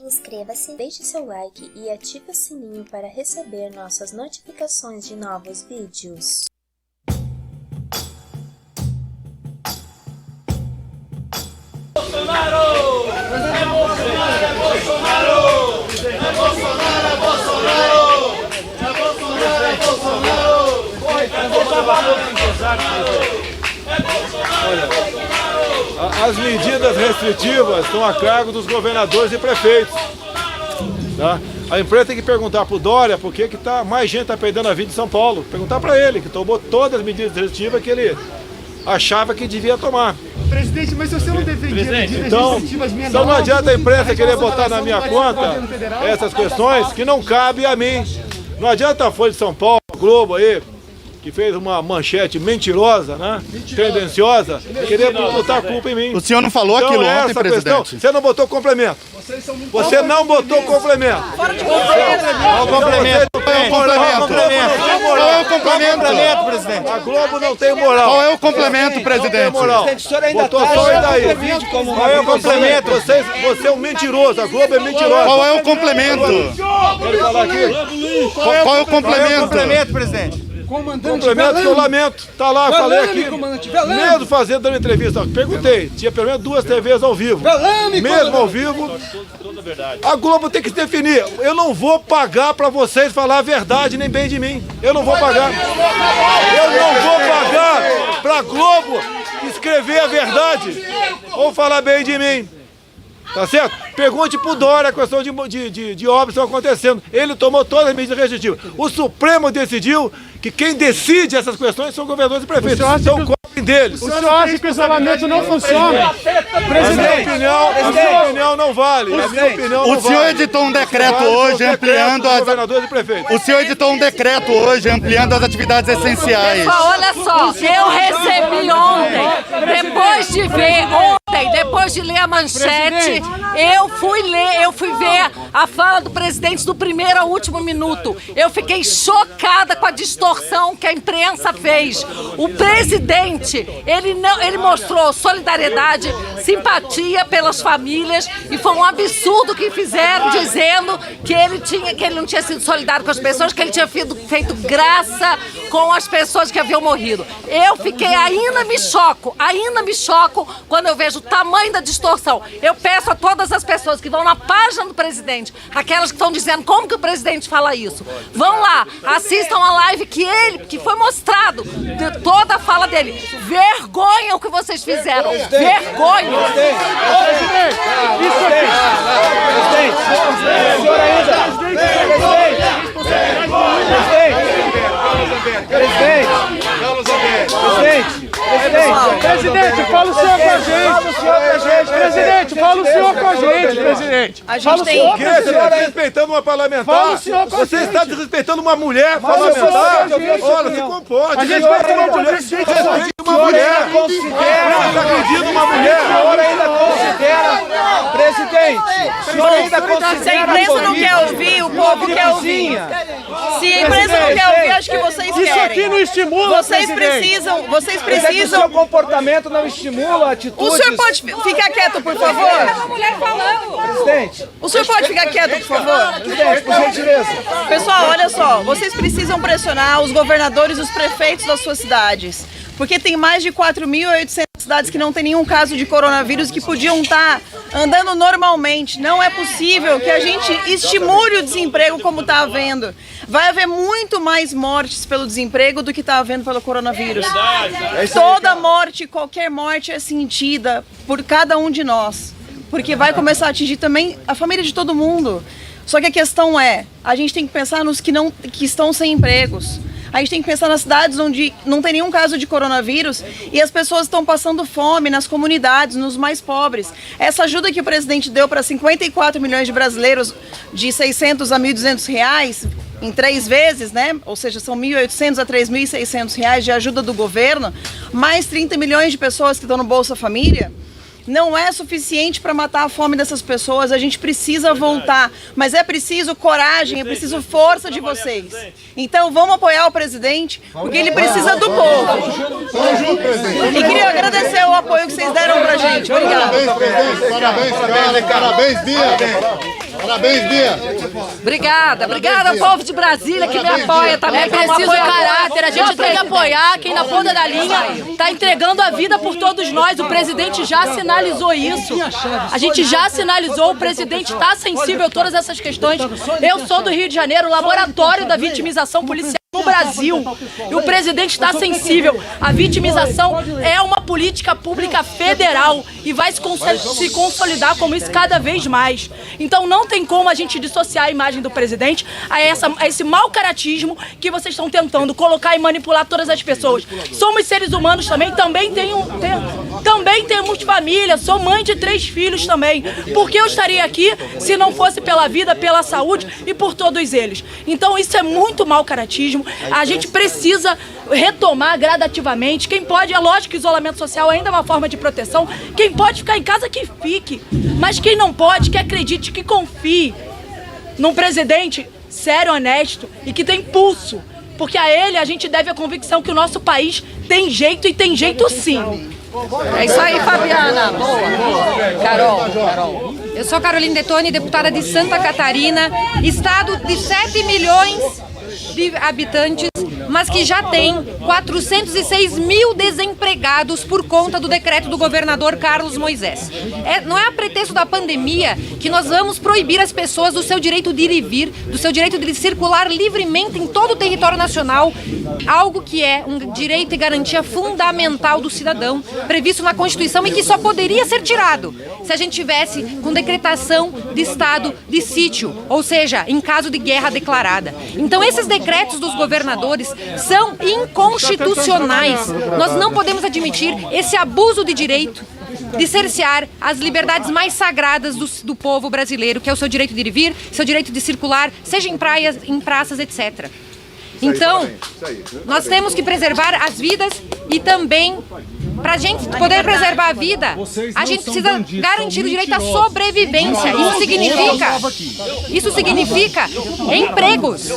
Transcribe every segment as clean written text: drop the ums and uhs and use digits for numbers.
Inscreva-se, deixe seu like e ative o sininho para receber nossas notificações de novos vídeos. Bolsonaro! É Bolsonaro! É Bolsonaro! É Bolsonaro! É Bolsonaro! É Bolsonaro! É Bolsonaro! Olha, as medidas restritivas estão a cargo dos governadores e prefeitos. Tá? A empresa tem que perguntar para o Dória por que mais gente está perdendo a vida em São Paulo. Perguntar para ele, que tomou todas as medidas restritivas que ele achava que devia tomar. Presidente, mas se você não defendia medidas restritivas menores... Então não adianta a imprensa querer botar na minha conta essas questões que não cabem a mim. Não adianta a Folha de São Paulo, a Globo aí, que fez uma manchete mentirosa, né? Tendenciosa, querer botar a culpa em mim. O senhor não falou aquilo ontem, presidente? Você não botou complemento. Você não botou complemento. Qual o complemento? Qual é o complemento, presidente? A Globo não tem moral. Qual é o complemento, presidente? Botou só ele daí. Qual é o complemento? Você é um mentiroso. A Globo é mentirosa. Qual é o complemento? Quero falar aqui. Qual é o complemento, presidente? Complemento que eu lamento, tá lá, falei aqui, mesmo dando entrevista, perguntei, tinha pelo menos 2 TVs ao vivo, mesmo ao vivo, a Globo tem que se definir, eu não vou pagar pra vocês falar a verdade nem bem de mim, eu não vou pagar pra Globo escrever a verdade ou falar bem de mim. Tá certo? Pergunte pro Dória a questão de obras que estão acontecendo. Ele tomou todas as medidas restritivas. O Supremo decidiu que quem decide essas questões são governadores e prefeitos. Então cobrem deles. O senhor acha que o isolamento não funciona? A minha opinião não vale. O senhor editou um decreto hoje ampliando as... governadores e prefeitos. O senhor editou um decreto hoje ampliando as atividades essenciais. Pessoal, olha só, eu recebi ontem, depois de ler a manchete, eu fui ver a fala do presidente do primeiro ao último minuto. Eu fiquei chocada com a distorção que a imprensa fez. O presidente, ele mostrou solidariedade, simpatia pelas famílias e foi um absurdo que fizeram dizendo que ele não tinha sido solidário com as pessoas, que ele tinha feito graça com as pessoas que haviam morrido. Eu fiquei, ainda me choco quando eu vejo o tamanho da distorção. Eu peço a todas as pessoas que vão na página do presidente, aquelas que estão dizendo como que o presidente fala isso, vão lá, assistam a live que foi mostrado de toda a fala dele. Vergonha o que vocês fizeram. Vergonha. Presidente, fala o senhor com a gente. Presidente, fala o senhor com a gente, presidente. A gente tem... Você está desrespeitando uma parlamentar? Você está desrespeitando uma mulher parlamentar? Olha, se comporte. A gente vai ter uma mulher. Respeite uma mulher. Você agredindo uma mulher. O senhor ainda considera, presidente, o senhor ainda considera... Se a imprensa não quer ouvir, o povo quer ouvir. Se a imprensa não quer ouvir, acho que vocês querem. Isso aqui não estimula, Vocês precisam... O seu comportamento não estimula atitudes... O senhor pode ficar quieto, por favor? Presidente. O senhor pode ficar quieto, por favor? Presidente, por gentileza. Pessoal, olha só, vocês precisam pressionar os governadores e os prefeitos das suas cidades. Porque tem mais de 4.800 cidades que não tem nenhum caso de coronavírus que podiam estar andando normalmente. Não é possível que a gente estimule o desemprego como está havendo. Vai haver muito mais mortes pelo desemprego do que está havendo pelo coronavírus. Toda morte, qualquer morte é sentida por cada um de nós. Porque vai começar a atingir também a família de todo mundo. Só que a questão é, a gente tem que pensar nos que estão sem empregos. A gente tem que pensar nas cidades onde não tem nenhum caso de coronavírus e as pessoas estão passando fome nas comunidades, nos mais pobres. Essa ajuda que o presidente deu para 54 milhões de brasileiros de 600 a 1.200 reais em 3 vezes, né? Ou seja, são 1.800 a 3.600 reais de ajuda do governo, mais 30 milhões de pessoas que estão no Bolsa Família. Não é suficiente para matar a fome dessas pessoas, a gente precisa voltar, mas é preciso coragem, é preciso força de vocês. Então vamos apoiar o presidente, porque ele precisa do povo. E queria agradecer o apoio que vocês deram pra gente. Obrigada. Parabéns, presidente. Parabéns, Bia. Parabéns, Bia. Obrigada ao povo de Brasília que me apoia também. É preciso caráter, a gente tem que apoiar quem na ponta da linha está entregando a vida por todos nós. O presidente já sinalizou isso. A gente já sinalizou, o presidente está sensível a todas essas questões. Eu sou do Rio de Janeiro, laboratório da vitimização policial no Brasil, e o presidente está sensível. A vitimização é uma política pública federal e vai se consolidar como isso cada vez mais. Então não tem como a gente dissociar a imagem do presidente a esse mau caratismo que vocês estão tentando colocar e manipular todas as pessoas. Somos seres humanos também temos família, sou mãe de 3 filhos também. Por que eu estaria aqui se não fosse pela vida, pela saúde e por todos eles? Então isso é muito mau caratismo. A gente precisa retomar gradativamente. Quem pode, é lógico que o isolamento social ainda é uma forma de proteção. Quem pode ficar em casa, que fique. Mas quem não pode, que acredite, que confie num presidente sério, honesto e que tem pulso. Porque a ele a gente deve a convicção que o nosso país tem jeito e tem jeito sim. É isso aí, Fabiana. Boa. Carol. Eu sou Carolina Detoni, deputada de Santa Catarina, estado de 7 milhões de habitantes, mas que já tem 406 mil desempregados por conta do decreto do governador Carlos Moisés. Não é a pretexto da pandemia que nós vamos proibir as pessoas do seu direito de ir e vir, do seu direito de circular livremente em todo o território nacional, algo que é um direito e garantia fundamental do cidadão, previsto na Constituição e que só poderia ser tirado se a gente tivesse com decretação de estado de sítio, ou seja, em caso de guerra declarada. Então esses decretos dos governadores são inconstitucionais. Nós não podemos admitir esse abuso de direito de cercear as liberdades mais sagradas do povo brasileiro, que é o seu direito de ir e vir, seu direito de circular, seja em praias, em praças, etc. Então, nós temos que preservar as vidas e também, para a gente poder preservar a vida, a gente precisa garantir o direito à sobrevivência. Isso significa empregos.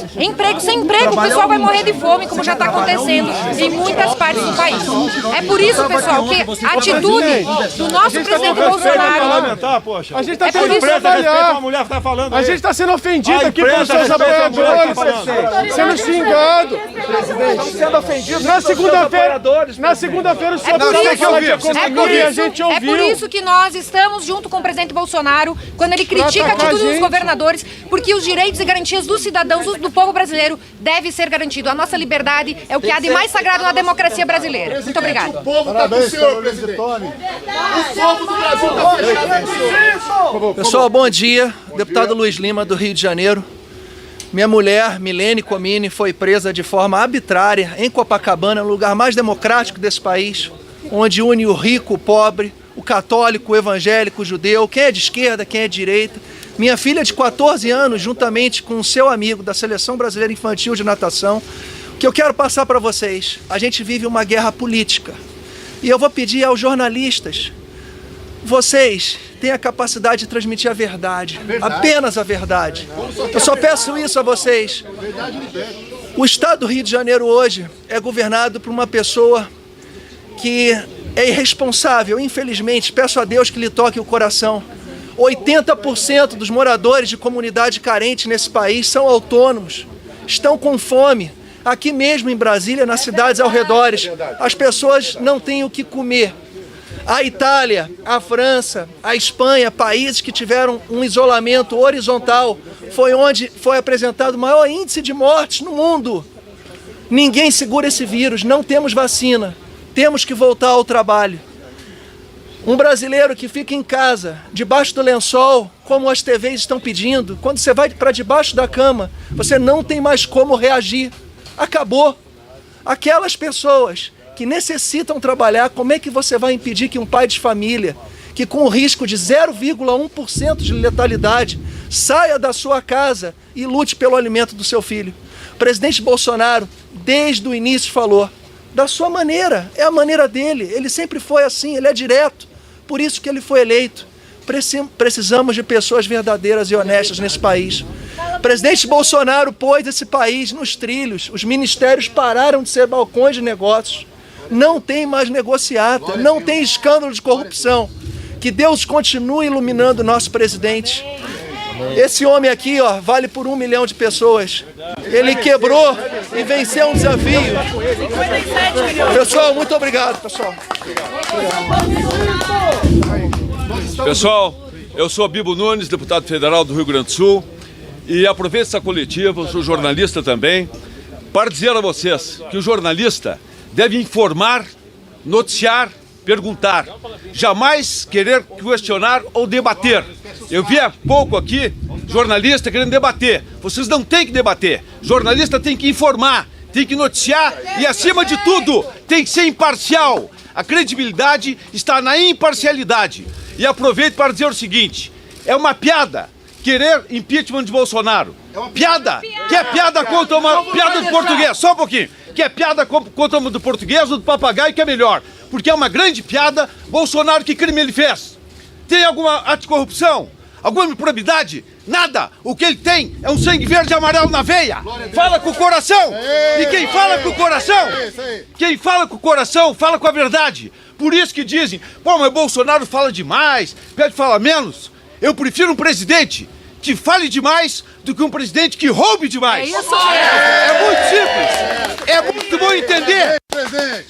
Sem emprego, o pessoal vai morrer de fome, como já está acontecendo em muitas partes do país. É por isso, pessoal, que a atitude do nosso presidente Bolsonaro... A gente está tendo que trabalhar. A gente está sendo ofendido aqui pelos seus apoiadores, sendo xingado. Estamos sendo ofendidos. Na segunda-feira o senhor É por isso que nós estamos junto com o presidente Bolsonaro quando ele critica a atitude dos governadores, porque os direitos e garantias dos cidadãos, do povo brasileiro, devem ser garantidos. A nossa liberdade é o que há de mais sagrado na democracia brasileira. Muito obrigada. O povo está com o senhor, presidente. O povo do Brasil está com o senhor. Pessoal, bom dia. Deputado Luiz Lima, do Rio de Janeiro. Minha mulher, Milene Comini, foi presa de forma arbitrária em Copacabana, no lugar mais democrático desse país, onde une o rico, o pobre, o católico, o evangélico, o judeu, quem é de esquerda, quem é de direita. Minha filha de 14 anos, juntamente com o seu amigo da Seleção Brasileira Infantil de Natação, o que eu quero passar para vocês, a gente vive uma guerra política. E eu vou pedir aos jornalistas, vocês têm a capacidade de transmitir a verdade, apenas a verdade. Eu só peço isso a vocês. O estado do Rio de Janeiro hoje é governado por uma pessoa que é irresponsável, infelizmente. Peço a Deus que lhe toque o coração. 80% dos moradores de comunidade carente nesse país são autônomos, estão com fome. Aqui mesmo em Brasília, nas cidades ao redor, as pessoas não têm o que comer. A Itália, a França, a Espanha, países que tiveram um isolamento horizontal, foi onde foi apresentado o maior índice de mortes no mundo. Ninguém segura esse vírus, não temos vacina, temos que voltar ao trabalho. Um brasileiro que fica em casa, debaixo do lençol, como as TVs estão pedindo, quando você vai para debaixo da cama, você não tem mais como reagir. Acabou. Aquelas pessoas que necessitam trabalhar, como é que você vai impedir que um pai de família, que com o risco de 0,1% de letalidade, saia da sua casa e lute pelo alimento do seu filho? O presidente Bolsonaro, desde o início, falou, da sua maneira, é a maneira dele, ele sempre foi assim, ele é direto, por isso que ele foi eleito. Precisamos de pessoas verdadeiras e honestas nesse país. O presidente Bolsonaro pôs esse país nos trilhos, os ministérios pararam de ser balcões de negócios. Não tem mais negociata, não tem escândalo de corrupção. Que Deus continue iluminando o nosso presidente. Esse homem aqui, ó, vale por 1 milhão de pessoas. Ele quebrou e venceu um desafio. Pessoal, muito obrigado, pessoal. Pessoal, eu sou Bibo Nunes, deputado federal do Rio Grande do Sul, e aproveito essa coletiva, sou jornalista também, para dizer a vocês que o jornalista deve informar, noticiar, perguntar, jamais querer questionar ou debater. Eu vi há pouco aqui jornalista querendo debater. Vocês não têm que debater. Jornalista tem que informar, tem que noticiar e, acima de tudo, tem que ser imparcial. A credibilidade está na imparcialidade. E aproveito para dizer o seguinte: é uma piada querer impeachment de Bolsonaro. Piada! Que é piada contra uma piada do português. Só um pouquinho. Que é piada contra uma do português ou do papagaio, que é melhor. Porque é uma grande piada. Bolsonaro, que crime ele fez? Tem alguma ato de corrupção? Alguma improbidade? Nada. O que ele tem é um sangue verde e amarelo na veia. Fala com o coração. E quem fala com o coração, quem fala com o coração, fala com a verdade. Por isso que dizem, pô, mas Bolsonaro fala demais, pede falar menos. Eu prefiro um presidente que fale demais do que um presidente que roube demais. É isso aí. É muito simples. É muito bom entender.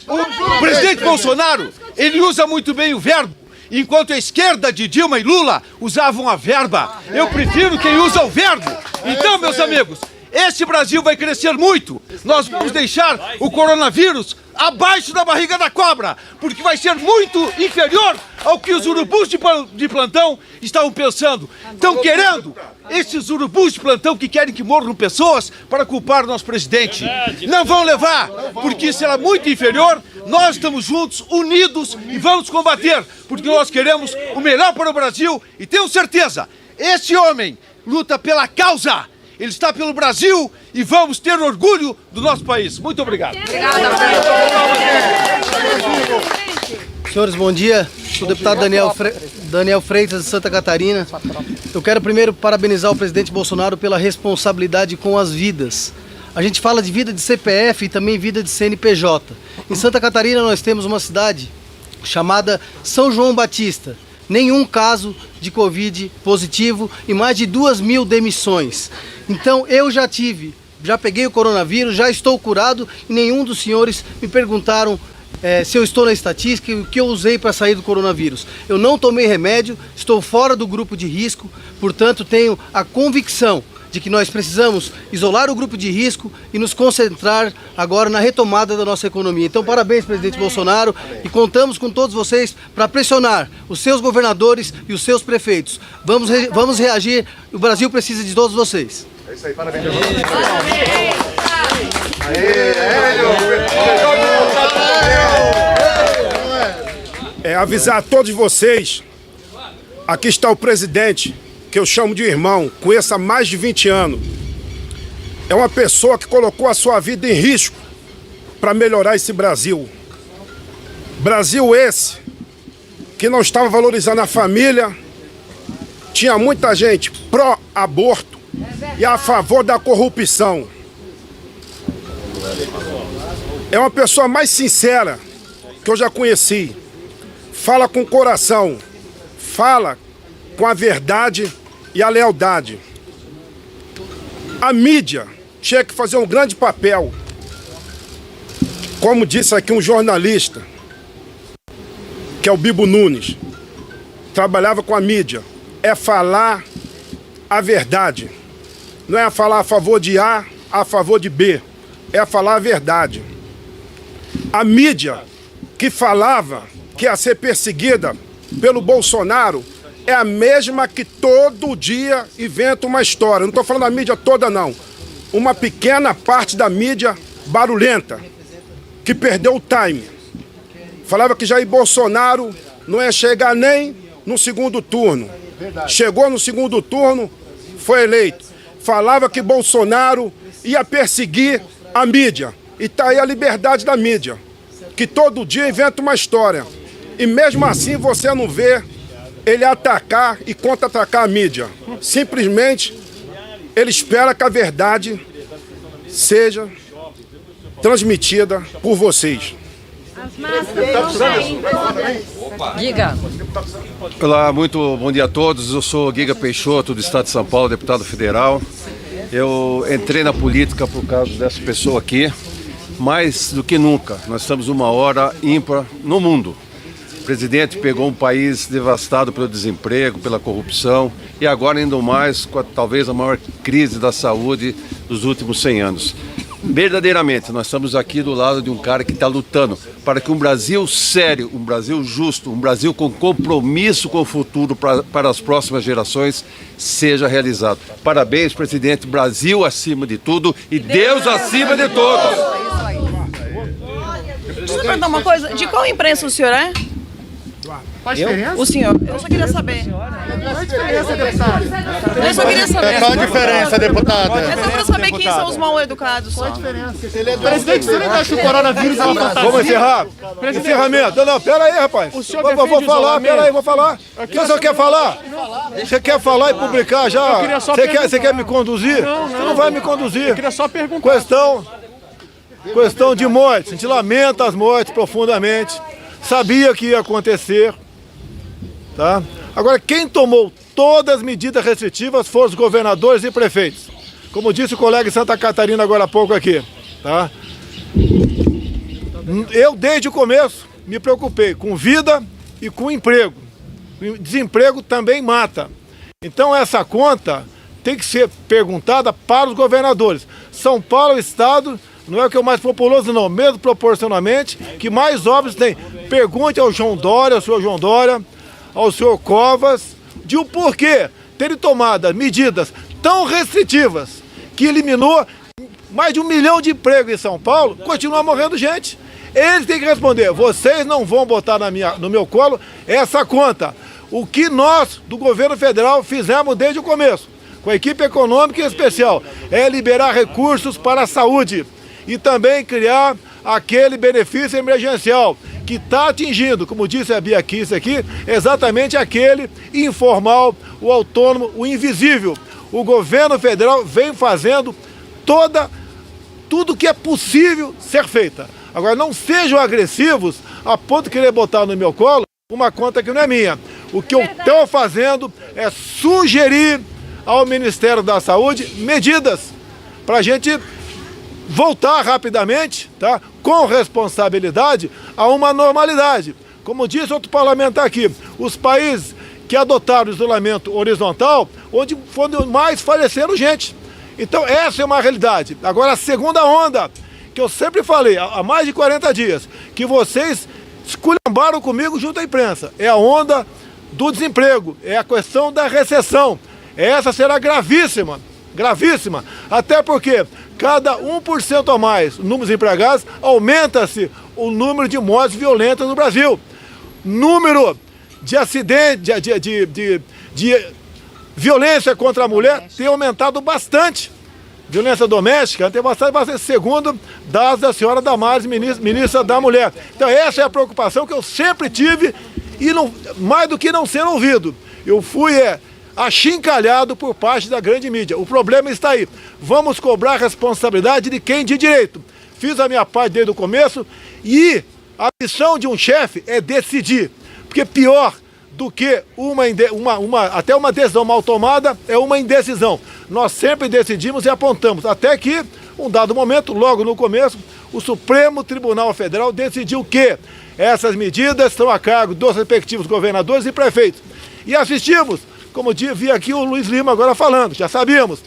O presidente Bolsonaro, ele usa muito bem o verbo, enquanto a esquerda de Dilma e Lula usavam a verba. Eu prefiro quem usa o verbo. Então, meus amigos, esse Brasil vai crescer muito. Nós vamos deixar o coronavírus abaixo da barriga da cobra, porque vai ser muito inferior ao que os urubus de plantão estavam pensando. Estão querendo, esses urubus de plantão que querem que morram pessoas para culpar o nosso presidente. Não vão levar, porque será muito inferior. Nós estamos juntos, unidos, e vamos combater, porque nós queremos o melhor para o Brasil. E tenho certeza, esse homem luta pela causa. Ele está pelo Brasil e vamos ter orgulho do nosso país. Muito obrigado. Senhores, bom dia. Sou o deputado Daniel Freitas, de Santa Catarina. Eu quero primeiro parabenizar o presidente Bolsonaro pela responsabilidade com as vidas. A gente fala de vida de CPF e também vida de CNPJ. Em Santa Catarina nós temos uma cidade chamada São João Batista. Nenhum caso de Covid positivo e mais de 2.000 demissões. Então eu já peguei o coronavírus, já estou curado e nenhum dos senhores me perguntaram se eu estou na estatística e o que eu usei para sair do coronavírus. Eu não tomei remédio, estou fora do grupo de risco, portanto tenho a convicção de que nós precisamos isolar o grupo de risco e nos concentrar agora na retomada da nossa economia. Então, parabéns, presidente Bolsonaro, e contamos com todos vocês para pressionar os seus governadores e os seus prefeitos. Vamos reagir, o Brasil precisa de todos vocês. É isso aí, parabéns. Avisar a todos vocês, aqui está o presidente, que eu chamo de irmão, conheço há mais de 20 anos. É uma pessoa que colocou a sua vida em risco para melhorar esse Brasil. Brasil esse que não estava valorizando a família, tinha muita gente pró-aborto e a favor da corrupção. É uma pessoa mais sincera que eu já conheci. Fala com o coração, fala com a verdade e a lealdade. A mídia tinha que fazer um grande papel. Como disse aqui um jornalista, que é o Bibo Nunes, trabalhava com a mídia. É falar a verdade. Não é falar a favor de A, a favor de B. É falar a verdade. A mídia que falava que ia ser perseguida pelo Bolsonaro é a mesma que todo dia inventa uma história. Não estou falando da mídia toda, não. Uma pequena parte da mídia barulhenta, que perdeu o time. Falava que Jair Bolsonaro não ia chegar nem no segundo turno. Chegou no segundo turno, foi eleito. Falava que Bolsonaro ia perseguir a mídia. E está aí a liberdade da mídia, que todo dia inventa uma história. E mesmo assim você não vê ele atacar e contra-atacar a mídia. Simplesmente ele espera que a verdade seja transmitida por vocês. Diga. Olá, muito bom dia a todos. Eu sou Giga Peixoto, do Estado de São Paulo, deputado federal. Eu entrei na política por causa dessa pessoa aqui. Mais do que nunca, nós estamos numa hora ímpar no mundo. O presidente pegou um país devastado pelo desemprego, pela corrupção e agora ainda mais com talvez a maior crise da saúde dos últimos 100 anos. Verdadeiramente, nós estamos aqui do lado de um cara que está lutando para que um Brasil sério, um Brasil justo, um Brasil com compromisso com o futuro para as próximas gerações seja realizado. Parabéns, presidente. Brasil acima de tudo e Deus acima de todos. Deixa eu perguntar uma coisa. De qual imprensa o senhor é? Qual a diferença? O senhor. Eu só queria saber. Qual a diferença, deputado? Eu só queria saber. Qual a diferença, deputada? É só pra saber quem são os mal educados. Qual a diferença? Presidente, você não acha que o coronavírus é uma fantasia? Vamos encerrar? Encerramento. Não, pera aí, rapaz. O senhor vou falar, pera aí, vou falar. O que o senhor quer falar? Você quer falar e publicar já? Você quer me conduzir? Você não vai me conduzir. Eu queria só perguntar. Questão de mortes. A gente lamenta as mortes profundamente. Sabia que ia acontecer. Tá? Agora, quem tomou todas as medidas restritivas foram os governadores e prefeitos. Como disse o colega de Santa Catarina agora há pouco aqui. Tá? Eu, desde o começo, me preocupei com vida e com emprego. Desemprego também mata. Então, essa conta tem que ser perguntada para os governadores. São Paulo é o estado, não é o que é o mais populoso, não. Mesmo proporcionalmente, que mais obras tem. Pergunte ao João Dória, ao senhor João Dória, ao senhor Covas, de o porquê terem tomado medidas tão restritivas que eliminou mais de 1 milhão de empregos em São Paulo, continua morrendo gente. Eles têm que responder, vocês não vão botar no meu colo essa conta. O que nós, do governo federal, fizemos desde o começo, com a equipe econômica em especial, é liberar recursos para a saúde e também criar aquele benefício emergencial que está atingindo, como disse a Bia Kiss aqui, exatamente aquele informal, o autônomo, o invisível. O governo federal vem fazendo tudo que é possível ser feita. Agora, não sejam agressivos a ponto de querer botar no meu colo uma conta que não é minha. O que eu estou fazendo é sugerir ao Ministério da Saúde medidas para a gente voltar rapidamente, tá, com responsabilidade, a uma normalidade. Como disse outro parlamentar aqui, os países que adotaram o isolamento horizontal, onde mais faleceram gente. Então essa é uma realidade. Agora a segunda onda, que eu sempre falei, há mais de 40 dias, que vocês esculhambaram comigo junto à imprensa, é a onda do desemprego, é a questão da recessão. Essa será gravíssima, gravíssima, até porque cada 1% a mais no número de empregados, aumenta-se o número de mortes violentas no Brasil. Número de acidentes, de violência contra a mulher tem aumentado bastante. Violência doméstica tem bastante, segundo dados da senhora Damares, ministra da Mulher. Então essa é a preocupação que eu sempre tive e não, mais do que não ser ouvido. Eu fui achincalhado por parte da grande mídia. O problema está aí. Vamos cobrar a responsabilidade de quem de direito. Fiz a minha parte desde o começo e a missão de um chefe é decidir. Porque pior do que até uma decisão mal tomada é uma indecisão. Nós sempre decidimos e apontamos. Até que, um dado momento, logo no começo, o Supremo Tribunal Federal decidiu que essas medidas estão a cargo dos respectivos governadores e prefeitos. E assistimos, como vi aqui o Luiz Lima agora falando, já sabíamos,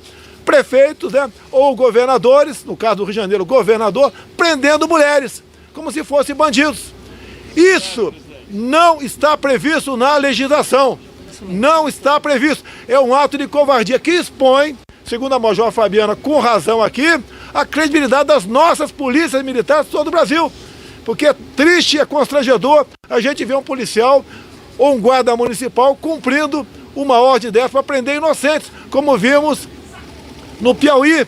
prefeitos, né, ou governadores, no caso do Rio de Janeiro, governador, prendendo mulheres, como se fossem bandidos. Isso não está previsto na legislação, não está previsto. É um ato de covardia que expõe, segundo a Major Fabiana, com razão aqui, a credibilidade das nossas polícias militares de todo o Brasil. Porque é triste, é constrangedor a gente ver um policial ou um guarda municipal cumprindo uma ordem dessa para prender inocentes, como vimos no Piauí,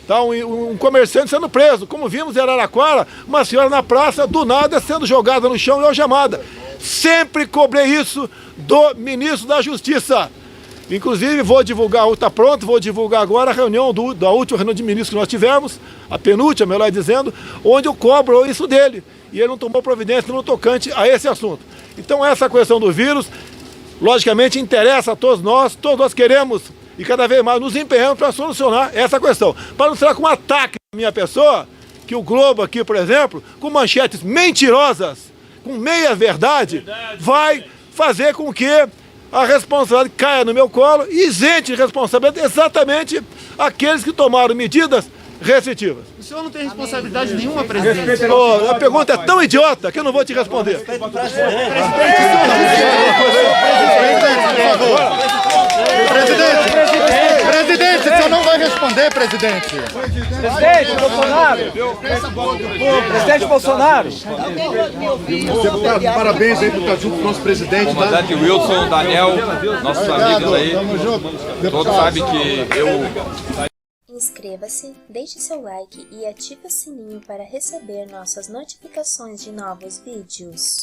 tá? Um comerciante sendo preso, como vimos em Araraquara, uma senhora na praça, do nada, sendo jogada no chão e algemada. Sempre cobrei isso do ministro da Justiça. Inclusive, vou divulgar, está pronto, vou divulgar agora a reunião da última reunião de ministros que nós tivemos, a penúltima, melhor dizendo, onde eu cobro isso dele. E ele não tomou providência no tocante a esse assunto. Então, essa questão do vírus, logicamente, interessa a todos nós queremos e cada vez mais nos empenhamos para solucionar essa questão. Para não ser com um ataque à minha pessoa, que o Globo aqui, por exemplo, com manchetes mentirosas, com meia-verdade, vai fazer com que a responsabilidade caia no meu colo e isente de responsabilidade exatamente aqueles que tomaram medidas restritivas. O senhor não tem responsabilidade nenhuma, presidente? Oh, a pergunta é tão idiota que eu não vou te responder. Presidente, o senhor não vai responder, presidente. Presidente Bolsonaro! Presidente Bolsonaro! Deputado, parabéns aí por estar junto com o nosso presidente. Comandante Wilson, Daniel, nossos amigos aí, todos sabem que eu... Inscreva-se, deixe seu like e ative o sininho para receber nossas notificações de novos vídeos.